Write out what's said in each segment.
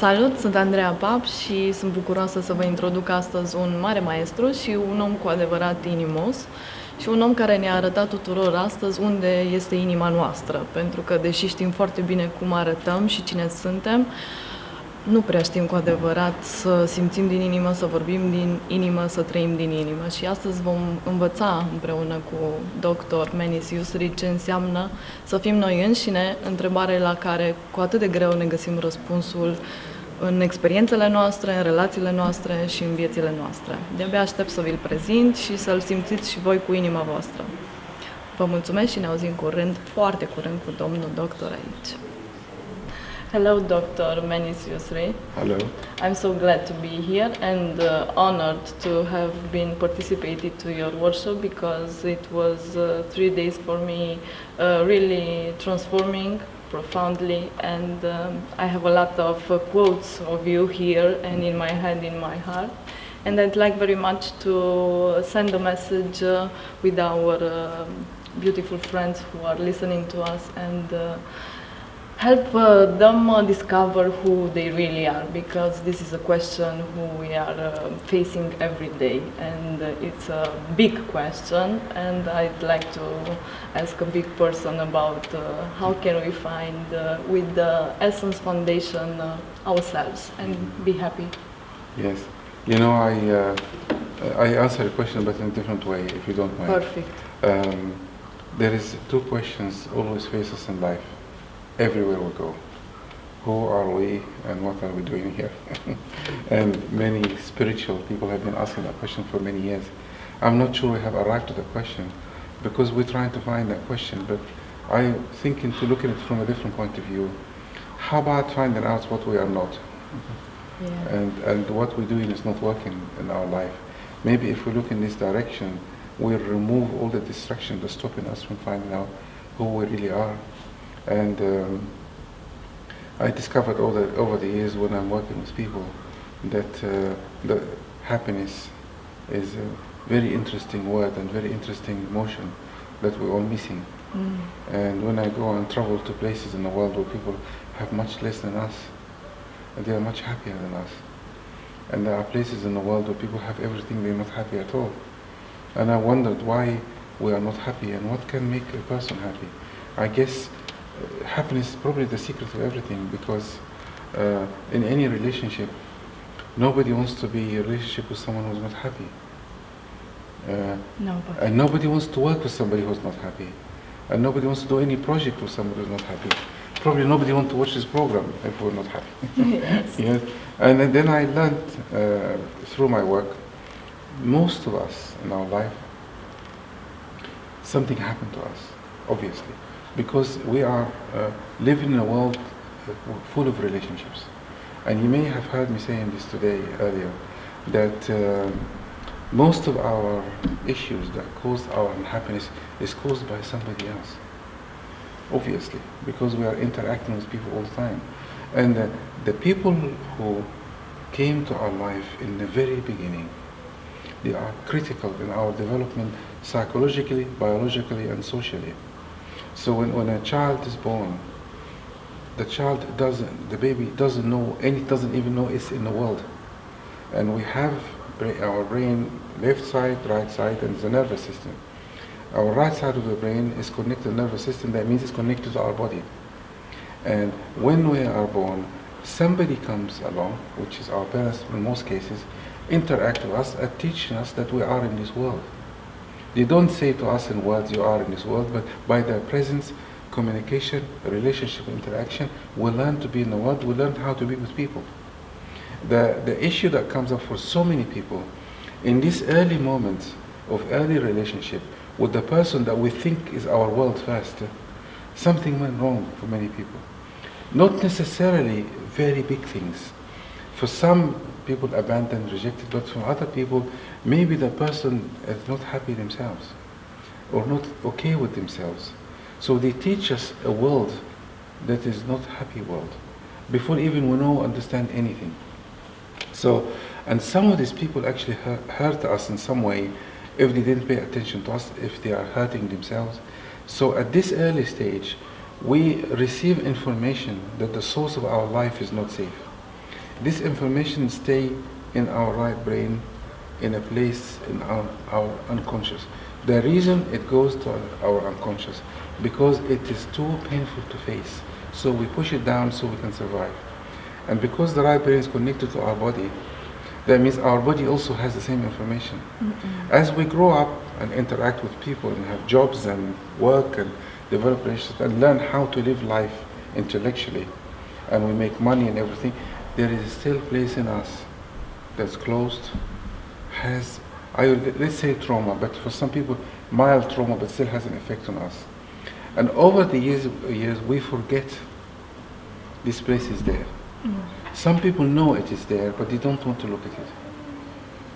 Salut, sunt Andreea Pap și sunt bucuroasă să vă introduc astăzi un mare maestru și un om cu adevărat inimos și un om care ne-a arătat tuturor astăzi unde este inima noastră, pentru că deși știm foarte bine cum arătăm și cine suntem, nu prea știm cu adevărat să simțim din inimă, să vorbim din inimă, să trăim din inimă. Și astăzi vom învăța împreună cu doctor Menis Yousry ce înseamnă să fim noi înșine, întrebare la care cu atât de greu ne găsim răspunsul în experiențele noastre, în relațiile noastre și în viețile noastre. De-abia aștept să vi-l prezint și să-l simțiți și voi cu inima voastră. Vă mulțumesc și ne auzim curând, foarte curând, cu domnul doctor aici. Hello, Dr. Menis Yousry. Hello. I'm so glad to be here and honored to have been participated to your workshop because it was 3 days for me really transforming profoundly, and I have a lot of quotes of you here and in my head, in my heart. And I'd like very much to send a message with our beautiful friends who are listening to us and help them discover who they really are, because this is a question who we are facing every day, and it's a big question, and I'd like to ask a big person about how can we find with the Essence Foundation ourselves and be happy. Yes, you know, I answer the question but in a different way, if you don't mind. Perfect. There is 2 questions always face us in life. Everywhere we go. Who are we and what are we doing here? And many spiritual people have been asking that question for many years. I'm not sure we have arrived to the question because we're trying to find that question, but I'm thinking to look at it from a different point of view. How about finding out what we are not? Yeah. And what we're doing is not working in our life. Maybe if we look in this direction, we'll remove all the distractions that's stopping us from finding out who we really are. And I discovered over the years when I'm working with people that the happiness is a very interesting word and very interesting emotion that we're all missing. And when I go and travel to places in the world where people have much less than us, and they are much happier than us. And there are places in the world where people have everything, they're not happy at all. And I wondered why we are not happy and what can make a person happy. I guess happiness is probably the secret of everything, because in any relationship, nobody wants to be in a relationship with someone who's not happy. Nobody. And nobody wants to work with somebody who's not happy. And nobody wants to do any project with somebody who's not happy. Probably nobody wants to watch this program if we're not happy. Yes. Yes. And then I learned through my work, most of us in our life, something happened to us, obviously. Because we are living in a world full of relationships. And you may have heard me saying this today, earlier, that most of our issues that cause our unhappiness is caused by somebody else. Obviously, because we are interacting with people all the time. And the people who came to our life in the very beginning, they are critical in our development psychologically, biologically, and socially. So when a child is born, the baby doesn't know, and it doesn't even know it's in the world. And we have our brain, left side, right side, and the nervous system. Our right side of the brain is connected to the nervous system, that means it's connected to our body. And when we are born, somebody comes along, which is our parents in most cases, interact with us and teaching us that we are in this world. They don't say to us in words, you are in this world, but by their presence, communication, relationship, interaction, we learn to be in the world, we learn how to be with people. The issue that comes up for so many people, in these early moments of early relationship with the person that we think is our world first, something went wrong for many people. Not necessarily very big things. For some people abandoned, rejected, but for other people, maybe the person is not happy themselves or not okay with themselves. So they teach us a world that is not happy world before even we know, understand anything. So, and some of these people actually hurt us in some way if they didn't pay attention to us, if they are hurting themselves. So at this early stage, we receive information that the source of our life is not safe. this information stay in our right brain in a place in our unconscious. The reason it goes to our unconscious, because it is too painful to face. So we push it down so we can survive. And because the right brain is connected to our body, that means our body also has the same information. As we grow up and interact with people and have jobs and work and develop relationships and learn how to live life intellectually, and we make money and everything, there is still a place in us that's closed, has, let's say trauma, but for some people mild trauma, but still has an effect on us. And over the years we forget this place is there. Some people know it is there, but they don't want to look at it.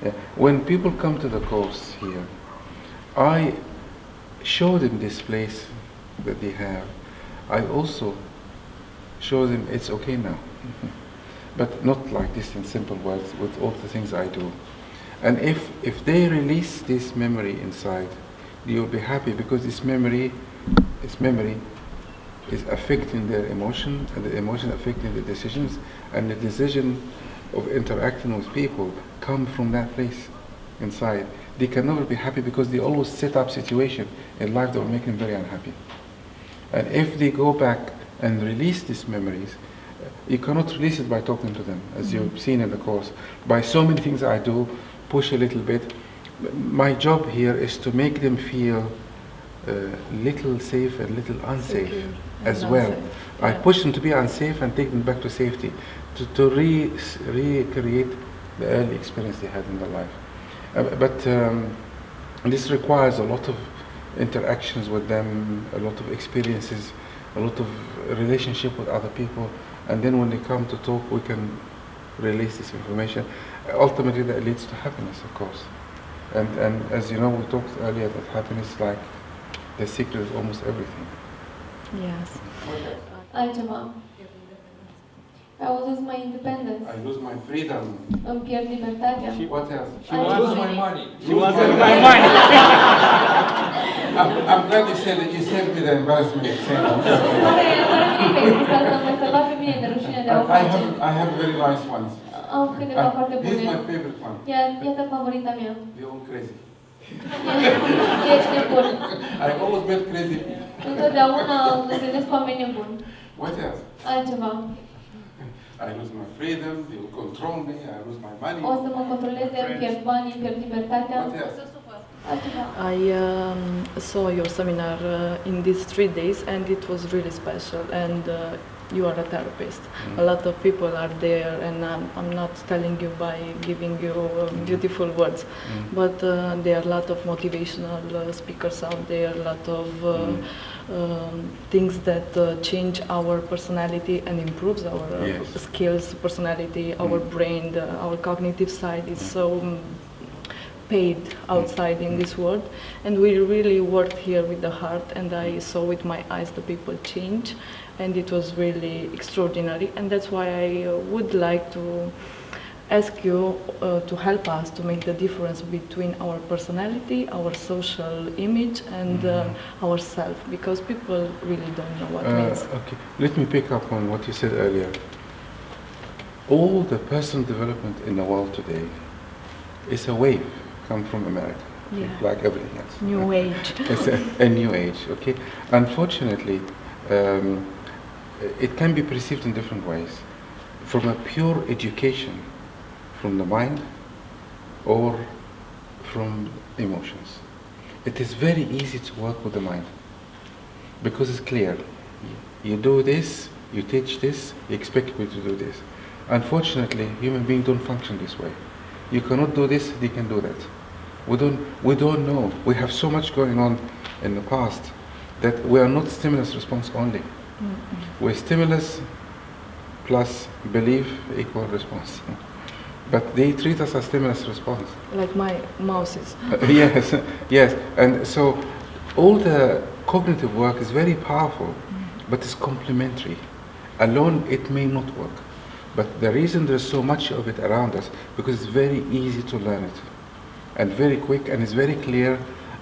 Yeah. When people come to the course here, I show them this place that they have. I also show them it's okay now. But not like this in simple words, with all the things I do. And if they release this memory inside, they will be happy, because this memory is affecting their emotion, and the emotion affecting the decisions, and the decision of interacting with people come from that place inside. They can never be happy because they always set up situation in life that will make them very unhappy. And if they go back and release these memories, you cannot release it by talking to them, as you've seen in the course. By so many things I do, push a little bit. My job here is to make them feel little safe and little unsafe as well. I push them to be unsafe and take them back to safety, to recreate the early experience they had in their life. But this requires a lot of interactions with them, a lot of experiences, a lot of relationship with other people, and then when they come to talk, we can release this information. Ultimately, that leads to happiness, of course. And as you know, we talked earlier that happiness is like the secret of almost everything. Yes. Altceva. I will lose my independence. I lose my freedom. Îmi pierd libertatea. What else? She wants my money. She Lose wants my my money. I'm glad you said that. You saved me the embarrassment of saying that. I have very nice ones. Am câteva foarte This is bune. my favorite one. Iată favorita mea. You're all crazy. Ești nebun. I always met crazy people. Întotdeauna întâlnesc oameni nebuni. What else? Altceva. I lose my freedom, they will control me, I lose my money. O să mă controleze, îmi pierd banii, îmi pierd libertatea. What else? Altceva. I saw your seminar in these 3 days, and it was really special. And you are a therapist. A lot of people are there, and I'm not telling you by giving you beautiful words, but there are a lot of motivational speakers out there, a lot of things that change our personality and improves our skills, personality, our brain, our cognitive side is so paid outside in this world, and we really worked here with the heart, and I saw with my eyes the people change, and it was really extraordinary. And that's why I would like to ask you to help us to make the difference between our personality, our social image, and ourself, because people really don't know what it means. Okay, let me pick up on what you said earlier. All the personal development in the world today is a wave come from America, like everything else. New age. It's a new age, okay? Unfortunately, it can be perceived in different ways. From a pure education, from the mind, or from emotions. It is very easy to work with the mind, because it's clear. You do this, you teach this, you expect me to do this. Unfortunately, human beings don't function this way. You cannot do this, they can do that. We don't know. We have so much going on in the past that we are not stimulus response only. We're stimulus plus belief equal response. But they treat us as stimulus response. Like my mouses. Yes, yes. And so all the cognitive work is very powerful, but it's complementary. Alone it may not work. But the reason there's so much of it around us, because it's very easy to learn it, and very quick, and it's very clear,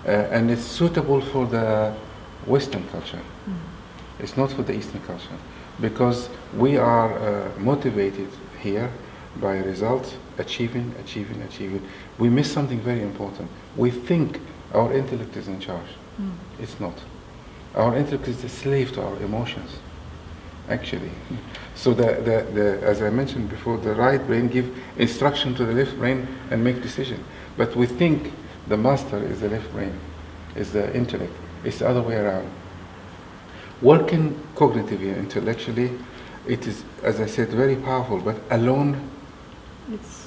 and it's suitable for the Western culture. It's not for the Eastern culture, because we are motivated here by results, achieving. We miss something very important. We think our intellect is in charge. It's not. Our intellect is a slave to our emotions, actually. So as I mentioned before, the right brain gives instruction to the left brain and make decision. But we think the master is the left brain, is the intellect. It's the other way around. Working cognitively, intellectually, it is, as I said, very powerful, but alone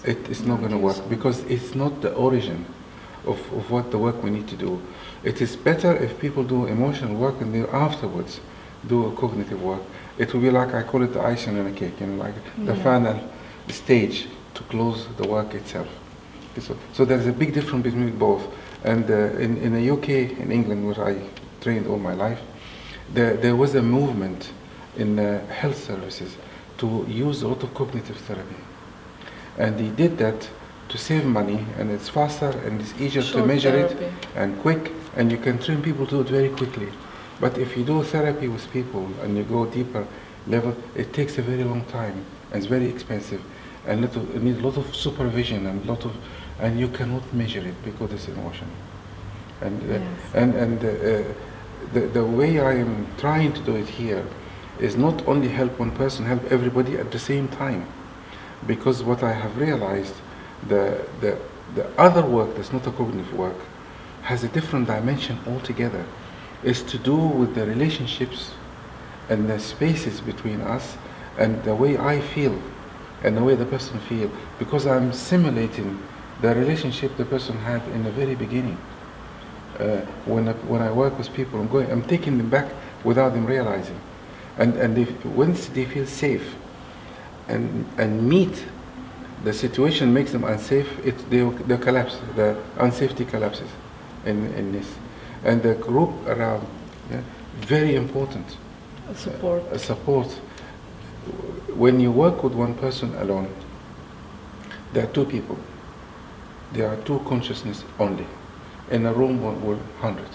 it's not going to work, because it's not the origin of what the work we need to do. It is better if people do emotional work and then afterwards do a cognitive work. It will be like, I call it the icing on a cake, like the final stage to close the work itself. So there's a big difference between both. And in the UK, in England, where I trained all my life, there was a movement in health services to use a lot of cognitive therapy. And they did that to save money, and it's faster and it's easier to measure it and quick, and you can train people to do it very quickly. But if you do therapy with people and you go deeper level, it takes a very long time and it's very expensive, and it needs a lot of supervision and you cannot measure it because it's emotion. And the way I am trying to do it here is not only help one person, help everybody at the same time. Because what I have realized, the other work that's not a cognitive work has a different dimension altogether. It's to do with the relationships and the spaces between us and the way I feel and the way the person feels, because I'm simulating the relationship the person had in the very beginning. When I work with people, I'm taking them back without them realizing. And once they feel safe and meet the situation makes them unsafe, they collapse. The unsafety collapses in this. And the group around, very important. Support. When you work with one person alone, there are two people. There are two consciousness only. In a room with 100.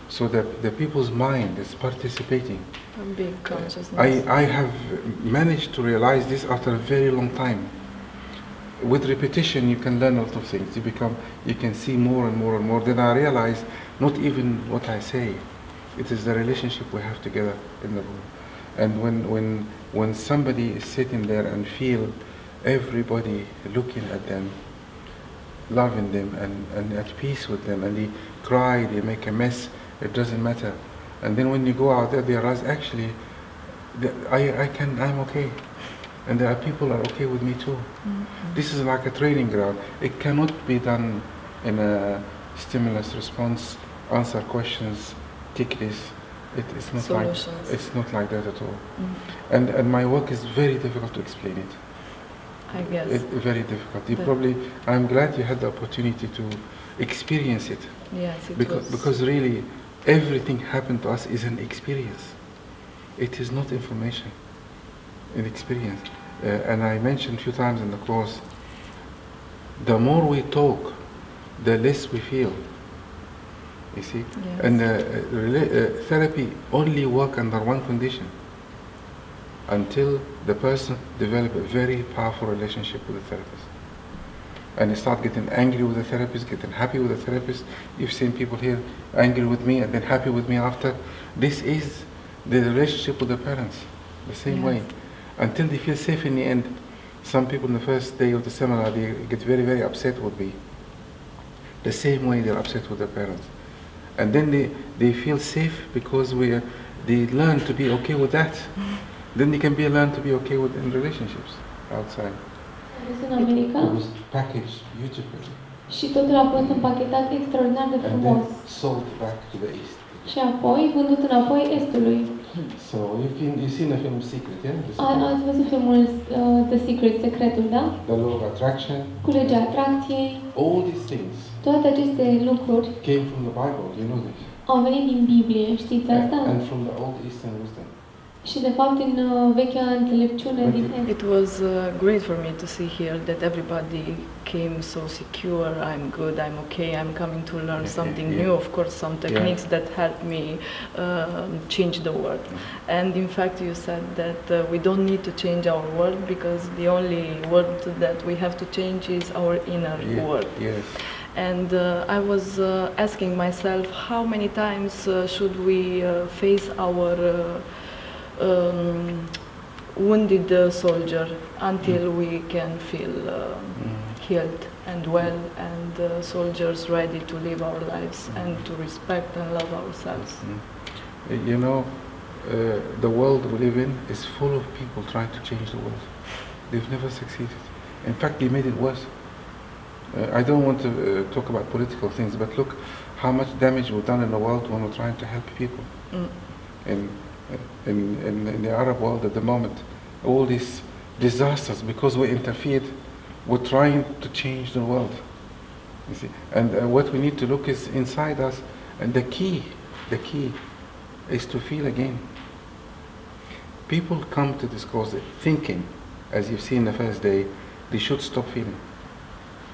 So the people's mind is participating. A big consciousness. I have managed to realize this after a very long time. With repetition, you can learn a lot of things. You can see more and more and more. Then I realize not even what I say. It is the relationship we have together in the room. And when somebody is sitting there and feel everybody looking at them, loving them and at peace with them, and they cry, they make a mess, it doesn't matter. And then when you go out there, they realize actually I'm okay. And there are people that are okay with me too. This is like a training ground. It cannot be done in a stimulus response, answer questions, tick this. It's not like that at all. And my work is very difficult to explain it. I guess. It's very difficult. I'm glad you had the opportunity to experience it. Yes, because really, everything happened to us is an experience. It is not information. An experience. And I mentioned a few times in the course, the more we talk, the less we feel. You see? Yes. And therapy only works under one condition: until the person develops a very powerful relationship with the therapist. And they start getting angry with the therapist, getting happy with the therapist. You've seen people here angry with me and then happy with me after. This is the relationship with the parents, the same way. Until they feel safe in the end. Some people in the first day of the seminar, they get very, very upset with me. The same way they're upset with their parents. And then they feel safe because they learn to be okay with that. Then they can learn to be okay in relationships outside. În America. It was packaged beautifully. Și totul a fost împachetat extraordinar de frumos. And then sold back to the east. Și apoi vândut înapoi estului. So you've seen the film Secret, yeah? Ați văzut filmul The Secret, Secretul, da? The law of attraction. Cu legea atracției. All these things. Toate aceste lucruri came from the Bible, you know this. Au venit din Biblie, știți asta? And from the old Eastern wisdom. Și de fapt din vechea înțelepciune din Est. It was great for me to see here that everybody came so secure. I'm good, I'm okay, I'm coming to learn something new. Of course, some techniques that helped me change the world. And in fact, you said that we don't need to change our world because the only world that we have to change is our inner world. Yes. And I was asking myself, how many times should we face our wounded soldier until we can feel healed and well and soldiers ready to live our lives and to respect and love ourselves. You know, the world we live in is full of people trying to change the world. They've never succeeded. In fact, they made it worse. I don't want to talk about political things, but look how much damage we've done in the world when we're trying to help people. In the Arab world at the moment, all these disasters, because we interfered, we're trying to change the world. You see, and what we need to look is inside us, and the key is to feel again. People come to this course thinking, as you've seen the first day, they should stop feeling,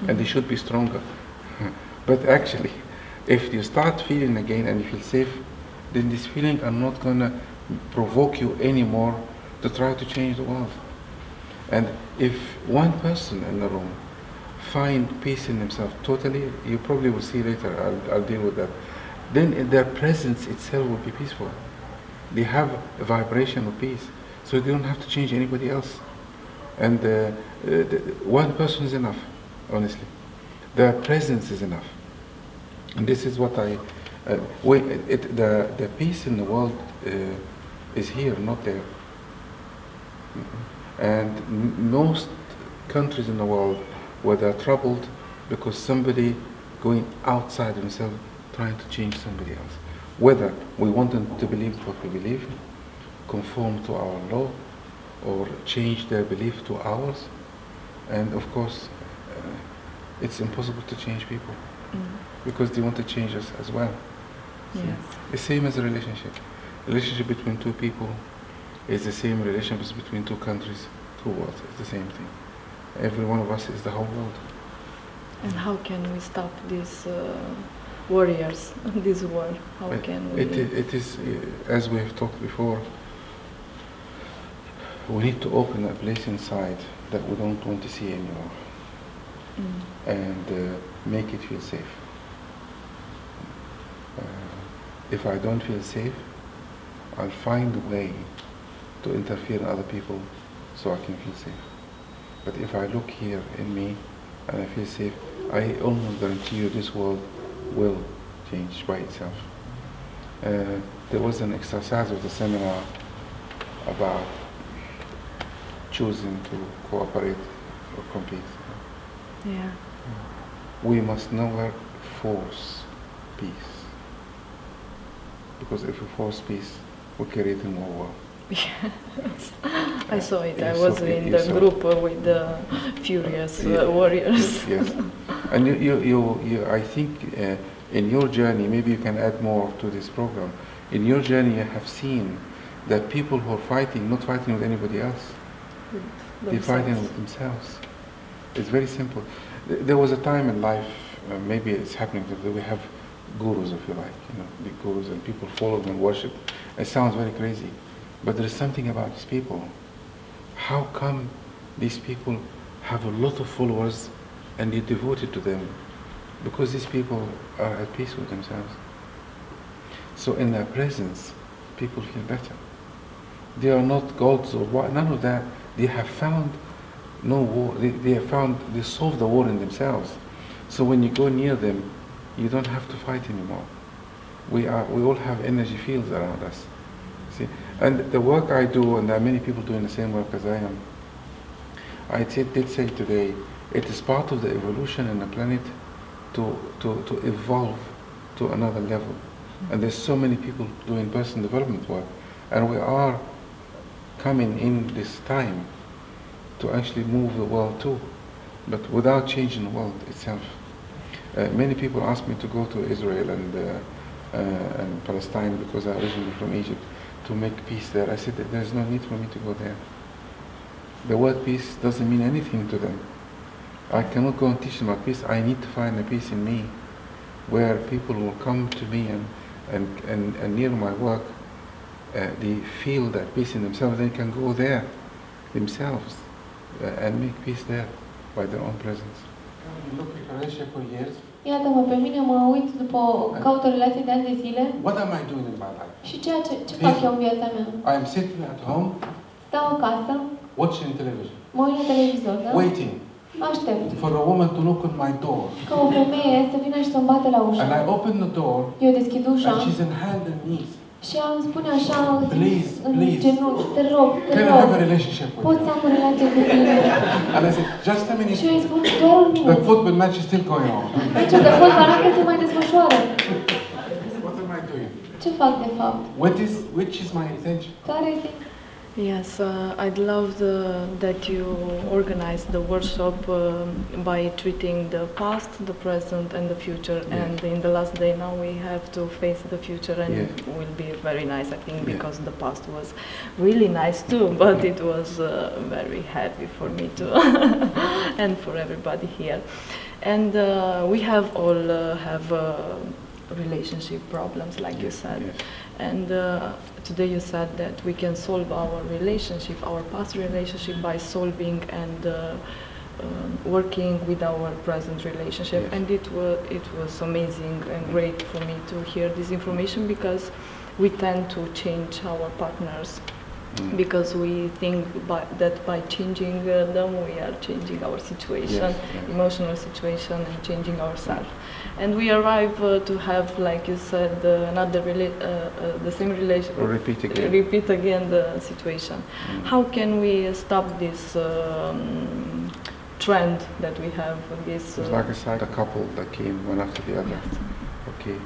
and they should be stronger. But actually, if you start feeling again and you feel safe, then this feeling are not gonna provoke you anymore to try to change the world. And if one person in the room find peace in themselves totally, you probably will see later, I'll deal with that, then their presence itself will be peaceful. They have a vibration of peace, so they don't have to change anybody else. And one person is enough, honestly. Their presence is enough. And this is what the peace in the world is here, not there. And most countries in the world where they're troubled because somebody going outside themselves trying to change somebody else. Whether we want them to believe what we believe, conform to our law, or change their belief to ours. And of course, it's impossible to change people because they want to change us as well. Yes. The same as a relationship. Relationship between two people is the same relationship between two countries, two worlds. It's the same thing. Every one of us is the whole world. And how can we stop these warriors, this war? How can we? It is, as we have talked before, we need to open a place inside that we don't want to see anymore, and make it feel safe. If I don't feel safe, I'll find a way to interfere in other people so I can feel safe. But if I look here in me and I feel safe, I almost guarantee you this world will change by itself. There was an exercise of the seminar about choosing to cooperate or compete. Yeah. We must never force peace. Because if we force peace, we're creating more war. Yes. I saw it. I You was saw it, in you the saw group with the furious warriors. Yes. And I think in your journey, maybe you can add more to this program. In your journey, you have seen that people who are fighting, not fighting with anybody else, they're fighting with themselves. It's very simple. There was a time in life, maybe it's happening today, we have gurus, if you like, big gurus, and people follow them and worship. It sounds very crazy, but there is something about these people. How come these people have a lot of followers and they're devoted to them? Because these people are at peace with themselves. So in their presence, people feel better. They are not gods or what, none of that. They have found no war. They solved the war in themselves. So when you go near them, you don't have to fight anymore. We all have energy fields around us. See, and the work I do, and there are many people doing the same work as I am. I did say today, it is part of the evolution in the planet to evolve to another level. And there's so many people doing personal development work, and we are coming in this time to actually move the world too, but without changing the world itself. Many people ask me to go to Israel and Palestine because I'm originally from Egypt. to make peace there. I said that there's no need for me to go there. The word peace doesn't mean anything to them. I cannot go and teach them about peace. I need to find a peace in me, where people will come to me and near my work, they feel that peace in themselves. They can go there themselves and make peace there by their own presence. You look at a relationship for years. Iată-mă, pe mine mă uit după, caut o relație de ani de zile. What am I doing in my life? Și ce fac eu în viața mea? I am sitting at home. Stau acasă. Watching television. Mă uit la televizor, da? Waiting. Aștept. For a woman to knock on my door. Ca o femeie să vină și să-mi bată la ușă. And I open the door. Eu deschid ușa. And she's in hand and knees. Și ea îmi spune așa, în please. genunchi, te rog, te Can I rog. have a relationship with Poți să am o relație cu tine. And I said, just a minute. Și eu îi spun, doar un minut. The football match is still going on. Meciul de fotbal încă se mai desfășoară. What am I doing? Ce fac de fapt? Which is my intention? Care este? Yes, I'd love that you organize the workshop by treating the past, the present, and the future. Yes. And in the last day now, we have to face the future, and Yes. it will be very nice, I think, Yes. because the past was really nice too, but it was very happy for me too, and for everybody here. And we have all have relationship problems, like you said. Yes. And today you said that we can solve our relationship, our past relationship, by solving and working with our present relationship. Yes. And it was amazing and great for me to hear this information, because we tend to change our partners. Because we think that by changing them, we are changing our situation, Yes, yes. emotional situation, and changing ourselves. And we arrive to have, like you said, another the same relation. Or repeat again the situation. How can we stop this trend that we have? This. It's like a couple that came one after the other. Yes. Okay.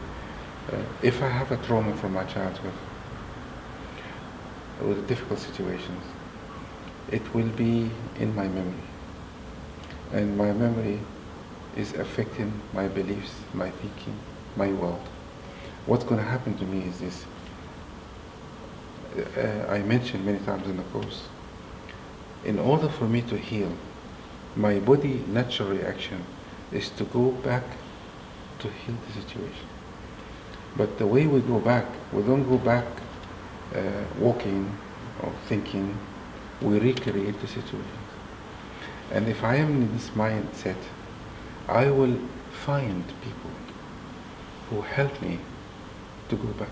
If I have a trauma from my childhood, with difficult situations, it will be in my memory. And my memory is affecting my beliefs, my thinking, my world. What's going to happen to me is this. I mentioned many times in the course, in order for me to heal, my body natural reaction is to go back to heal the situation. But the way we go back, we don't go back walking or thinking, we recreate the situation. And if I am in this mindset, I will find people who help me to go back.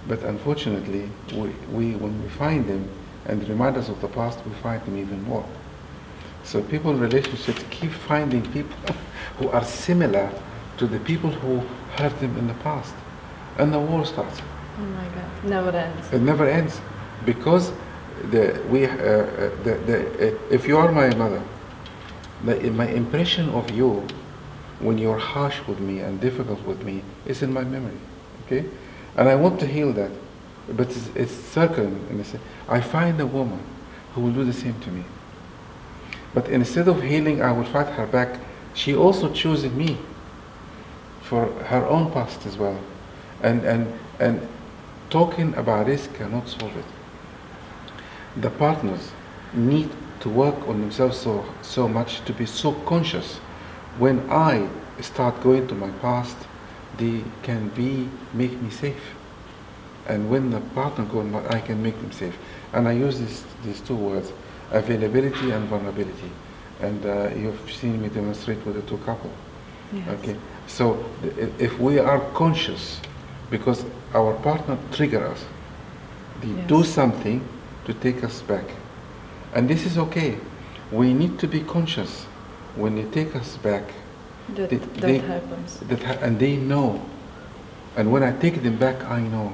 But unfortunately, when we find them and remind us of the past, we find them even more. So people in relationships keep finding people who are similar to the people who hurt them in the past. And the war starts. Oh my God, never ends. It never ends, because if you are my mother, my impression of you when you're harsh with me and difficult with me is in my memory, okay? And I want to heal that, but it's circling. And I find a woman who will do the same to me. But instead of healing, I will fight her back. She also chooses me for her own past as well, and talking about this cannot solve it. The partners need to work on themselves so much, to be so conscious. When I start going to my past, they can make me safe. And when the partner goes, I can make them safe. And I use these two words, availability and vulnerability. And you've seen me demonstrate with the two couple. Yes. Okay. So if we are conscious, because our partner trigger us, they Yes. do something to take us back. And this is okay. We need to be conscious when they take us back. That happens. And they know. And when I take them back, I know.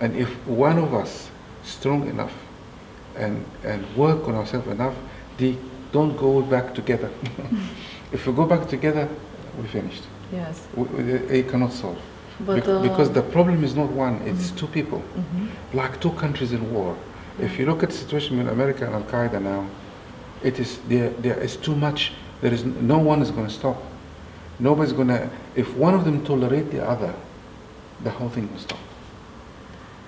And if one of us strong enough and work on ourselves enough, they don't go back together. If we go back together, we're finished. Yes. It cannot solve. But, because the problem is not one, it's two people. Like two countries in war. If you look at the situation with America and Al-Qaeda now, there is too much. No one is going to stop. Nobody's going to, if one of them tolerate the other, the whole thing will stop.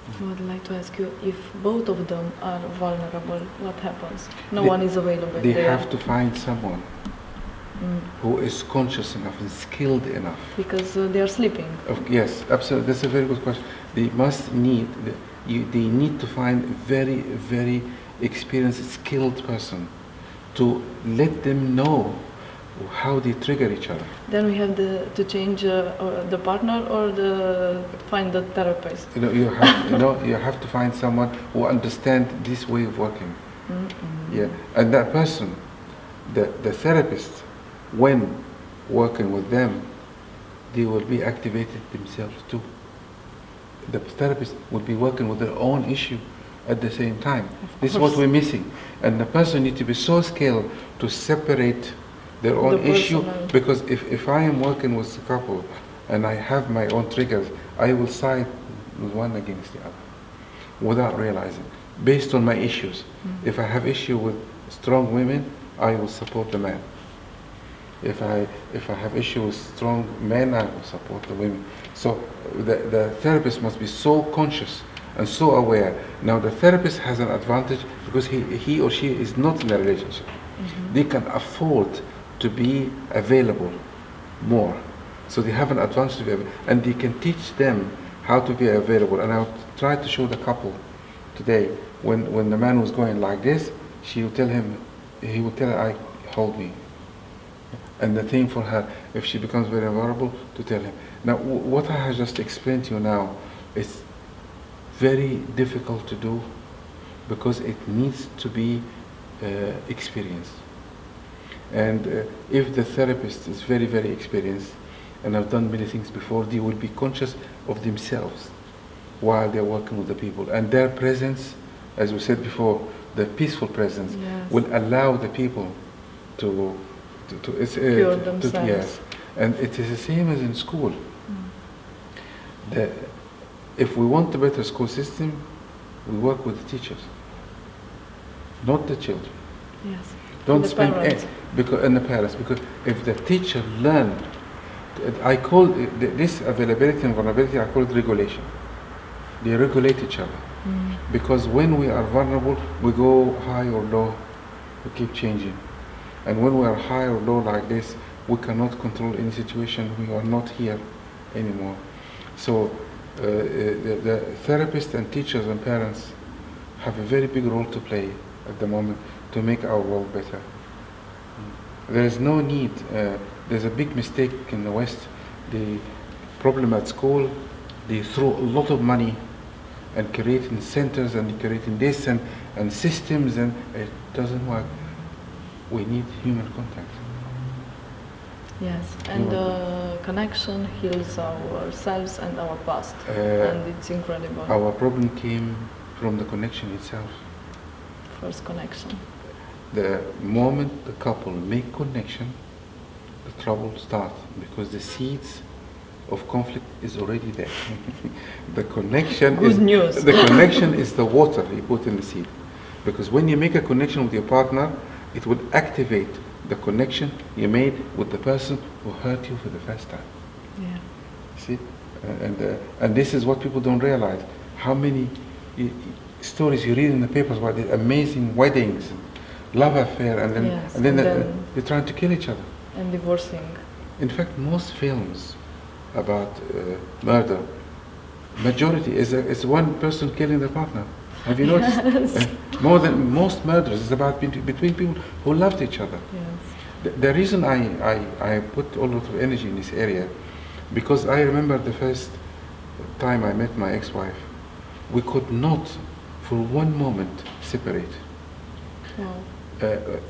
I would like to ask you, if both of them are vulnerable, what happens? No They- one is available. They there. have to find someone who is conscious enough and skilled enough. Because they are sleeping. Yes, absolutely. That's a very good question. They must need, they need to find a very, very experienced, skilled person to let them know how they trigger each other. Then we have to change the partner or find the therapist. You have to find someone who understands this way of working. Yeah, and that person, the therapist, when working with them, they will be activated themselves too. The therapist will be working with their own issue at the same time. This is what we're missing. And the person needs to be so skilled to separate their own issue, because if I am working with a couple and I have my own triggers, I will side with one against the other without realizing, based on my issues. If I have issue with strong women, I will support the man. If I have issue with strong men, I will support the women. So the therapist must be so conscious and so aware. Now the therapist has an advantage because he or she is not in a relationship. They can afford to be available more. So they have an advantage to be available, and they can teach them how to be available. And I'll try to show the couple today, when the man was going like this, he will tell her, I hold me. And the thing for her, if she becomes very vulnerable, to tell him. Now, what I have just explained to you now is very difficult to do because it needs to be experienced. And if the therapist is very, very experienced and have done many things before, they will be conscious of themselves while they're working with the people. And their presence, as we said before, the peaceful presence, will allow the people to cure themselves. Yes. And it is the same as in school. If we want a better school system, we work with the teachers, not the children. Yes. Don't the spend parents. And the parents, because if the teacher learned, I call this availability and vulnerability, I call it regulation. They regulate each other. Because when we are vulnerable, we go high or low, we keep changing. And when we are high or low like this, we cannot control any situation, we are not here anymore. So the therapists and teachers and parents have a very big role to play at the moment to make our world better. There is no need, there's a big mistake in the West. The problem at school, they throw a lot of money and creating centers and creating this and systems, and it doesn't work. We need human contact. Yes, and connection heals ourselves and our past, and it's incredible. Our problem came from the connection itself. First connection. The moment the couple make connection, the trouble starts, because the seeds of conflict is already there. The connection Good news. The connection is the water you put in the seed, because when you make a connection with your partner, it will activate the connection you made with the person who hurt you for the first time. Yeah. See, and this is what people don't realize. How many stories you read in the papers about these amazing weddings, love affair, and then they're trying to kill each other. And divorcing. In fact, most films about murder, majority is one person killing the partner. Have you noticed? More than most murders is about between people who loved each other. Yes. The reason I put a lot of energy in this area, because I remember the first time I met my ex-wife, we could not for one moment separate. Wow.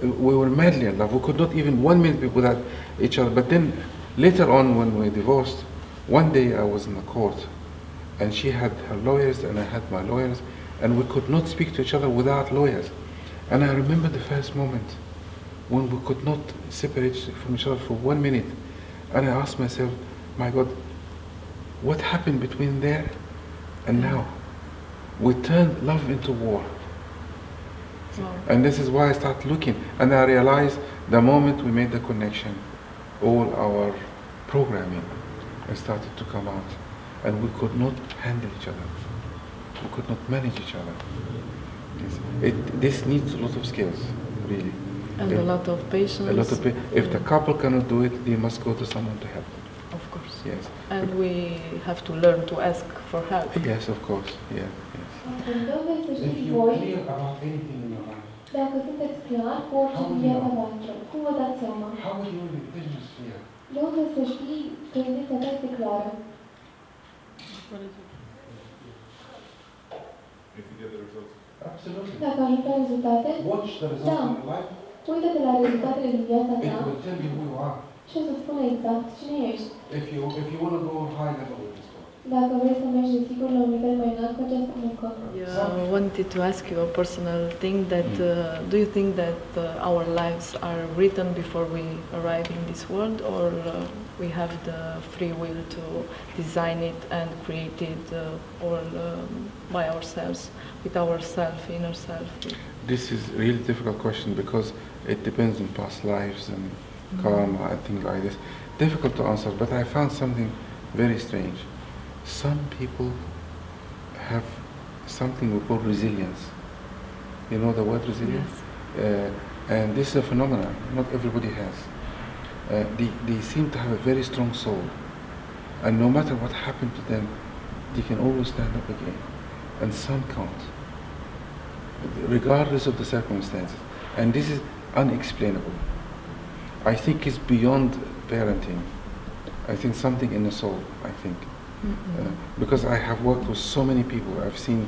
We were madly in love. We could not even 1 minute be without each other. But then later on, when we divorced, one day I was in the court, and she had her lawyers and I had my lawyers, and we could not speak to each other without lawyers. And I remember the first moment when we could not separate from each other for 1 minute. And I asked myself, my God, what happened between there and now? We turned love into war. Wow. And this is why I started looking. And I realized the moment we made the connection, all our programming started to come out. And we could not handle each other. we could not manage each other. Yes. This needs a lot of skills, really. And a lot of patience. A lot of if the couple cannot do it, they must go to someone to help them. Of course. Yes. And we have to learn to ask for help. Yes, of course. Yeah. Yes. If you're clear about anything in your life, dacă sunteți clar cu orice din viața voastră, cum vă dați seama? how would you know the is clear? De unde să știi că intenția ta este clară? If you get the results. Absolutely. Dacă ajungi la rezultate, Watch the results in your life. uită-te la rezultatele din viața It ta will tell you who you are. și o să spună exact cine ești. If you want to go high level with this one. Dacă vrei să mergi de sigur la un nivel mai înalt cu această muncă. Yeah, I wanted to ask you a personal thing that do you think that our lives are written before we arrive in this world, or we have the free will to design it and create it all by ourselves, with ourselves, inner self? This is a really difficult question because it depends on past lives and karma and things like this. Difficult to answer, but I found something very strange. Some people have something we call resilience. You know the word resilience? Yes. And this is a phenomenon not everybody has. They seem to have a very strong soul. And no matter what happened to them, they can always stand up again. And some can't, regardless of the circumstances. And this is unexplainable. I think it's beyond parenting. I think something in the soul, I think. Because I have worked with so many people. I've seen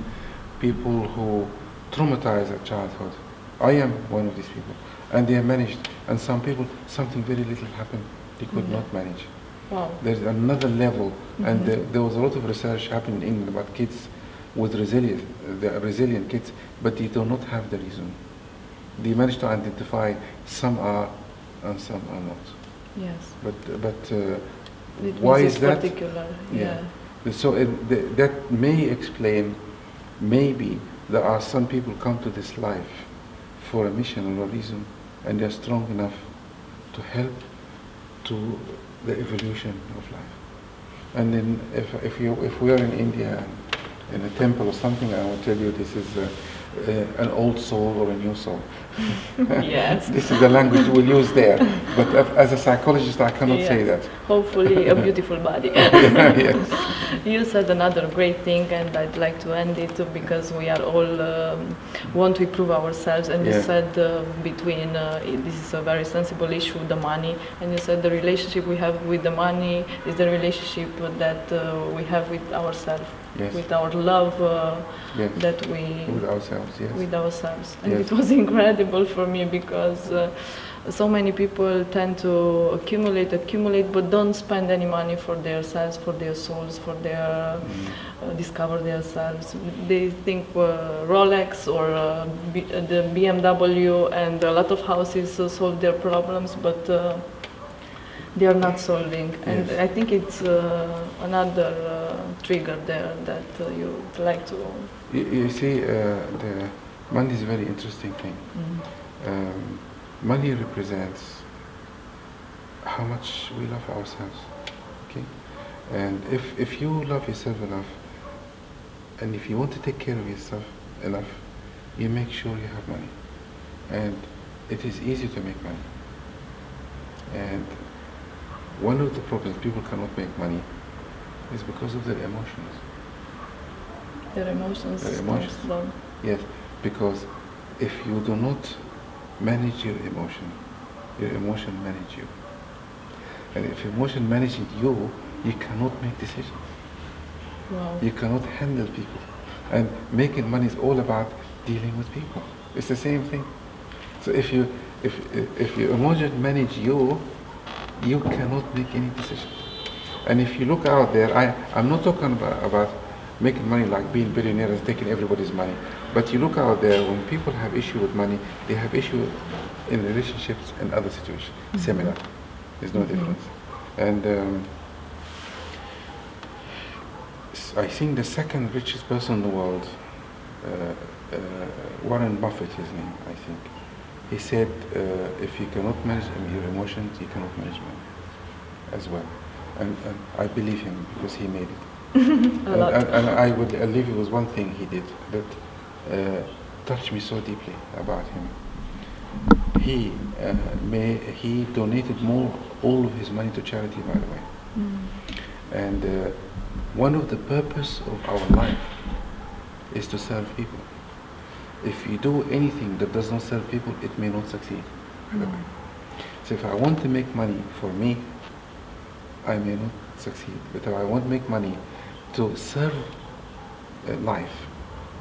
people who traumatize at childhood. I am one of these people. And they have managed. And some people, something very little happened. They could not manage. Wow. There's another level. And there was a lot of research happening in England about kids with resilient kids, but they do not have the reason. They managed to identify some are and some are not. Yes. But It why means is it's that? particular. Yeah. So that may explain, maybe there are some people come to this life for a mission or a reason, and they're strong enough to help to the evolution of life. And then if we are in India in a temple or something, I will tell you this is an old soul or a new soul. Yes. This is the language we'll use there. But as a psychologist, I cannot say that. Hopefully a beautiful body. Yes. You said another great thing, and I'd like to end it because we are all want to improve ourselves. And you said between this is a very sensible issue, the money. And you said the relationship we have with the money is the relationship that we have with ourselves, with our love that we with ourselves. Yes. With ourselves, and it was incredible for me because. So many people tend to accumulate, but don't spend any money for themselves, for their souls, for their discover themselves. They think Rolex or the BMW and a lot of houses solve their problems, but they are not solving. And I think it's another trigger there that you'd like to. You see, the money is a very interesting thing. Money represents how much we love ourselves, okay? And if you love yourself enough, and if you want to take care of yourself enough, you make sure you have money. And it is easy to make money. And one of the problems people cannot make money is because of their emotions. Their emotions. Their emotions. Yes, because if you do not manage your emotion manage you. And if emotion manages you, you cannot make decisions. Wow. You cannot handle people. And making money is all about dealing with people. It's the same thing. So if your emotion manage you, you cannot make any decisions. And if you look out there, I'm not talking about making money like being billionaires and taking everybody's money. But you look out there, when people have issue with money, they have issue in relationships and other situations. Similar. There's no difference. And I think the second richest person in the world, Warren Buffett, his name, I think, he said, if you cannot manage your emotions, you cannot manage money as well. And I believe him because he made it. A lot. And I would leave you with one thing he did that touched me so deeply about him. He donated all of his money to charity, by the way. And one of the purpose of our life is to serve people. If you do anything that does not serve people, it may not succeed. By the way. So if I want to make money for me, I may not succeed. But if I want to make money to serve life,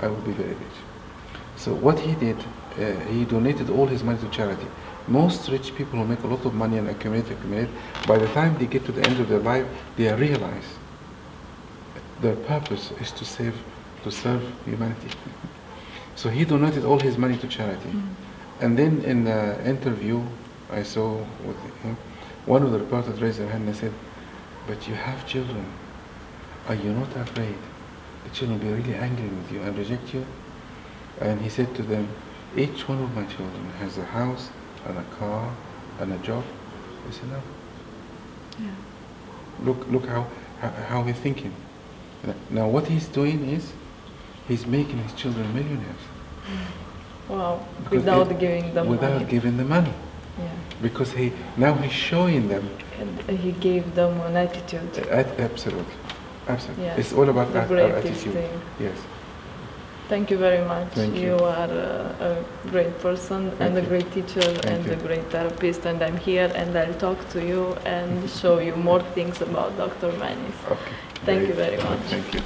I will be very rich. So what he did, he donated all his money to charity. Most rich people who make a lot of money and accumulate, by the time they get to the end of their life, they realize their purpose is to serve humanity. So he donated all his money to charity. And then in the interview I saw with him, one of the reporters raised their hand and said, "But you have children. Are you not afraid the children will be really angry with you and reject you?" And he said to them, "Each one of my children has a house and a car and a job." He said, "No." Yeah. Look how he's thinking. Now what he's doing is he's making his children millionaires. Wow. Because Without giving them without money. giving them money. Yeah. Because he's showing them. And he gave them an attitude. Absolutely. Yeah. It's all about The our greatest attitude. thing. Yes. Thank you very much. Thank you. You are a great person and a you. great teacher and you. a great therapist, and I'm here and I'll talk to you and show you more things about Dr. Menis. Okay. Thank Great. you very much. Thank you.